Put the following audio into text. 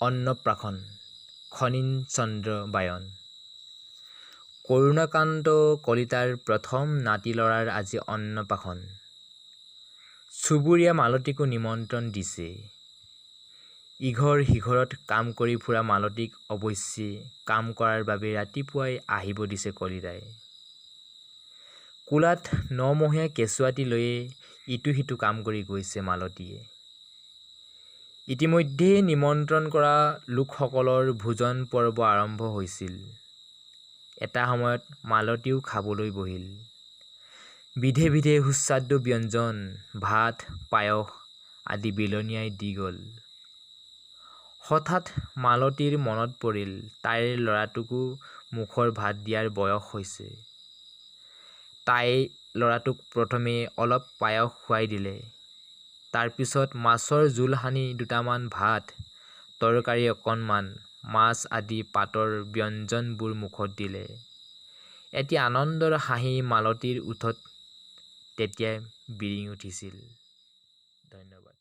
অন্নপ্ৰাশন খনিন চন্দ্ৰ বায়ন। কৰুণাকান্ত কলিতাৰ প্ৰথম নাতি ল'ৰাৰ আজি অন্নপ্ৰাশন। চুবুৰীয়া মালতীকো নিমন্ত্ৰণ দিছে। ইঘৰ সিঘৰত কাম কৰি ফুৰা মালতীক অৱশ্যে কাম কৰাৰ বাবে ৰাতিপুৱাই আহিব দিছে কলিতাই। কোলাত ৯ মহীয়া কেঁচুৱাটি লৈয়ে ইটো সিটো কাম কৰি গৈছে মালতীয়ে। ইতিমধ্যে নিমন্ত্ৰণ কৰা লোকসকলৰ ভোজন পৰ্ব আৰম্ভ হৈছিল। এটা সময়ত মালতীও খাবলৈ বহিল। বিধে বিধে সুস্বাদু ব্যঞ্জন, ভাত, পায়স আদি বেলনিয়াই দি গ'ল। হঠাৎ মালতীৰ মনত পৰিল তাইৰ ল'ৰাটোকো মুখৰ ভাত দিয়াৰ বয়স হৈছে। তাই ল'ৰাটোক প্ৰথমে অলপ পায়স খুৱাই দিলে। তাৰ পিছত মাছৰ জোল সানি দুটামান ভাত, তৰকাৰী অকণমান, মাছ আদি পাতৰ ব্যঞ্জনবোৰ মুখত দিলে। এটি আনন্দৰ হাঁহি মালতীৰ ওঠত তেতিয়াই বিৰিঙি উঠিছিল। ধন্যবাদ।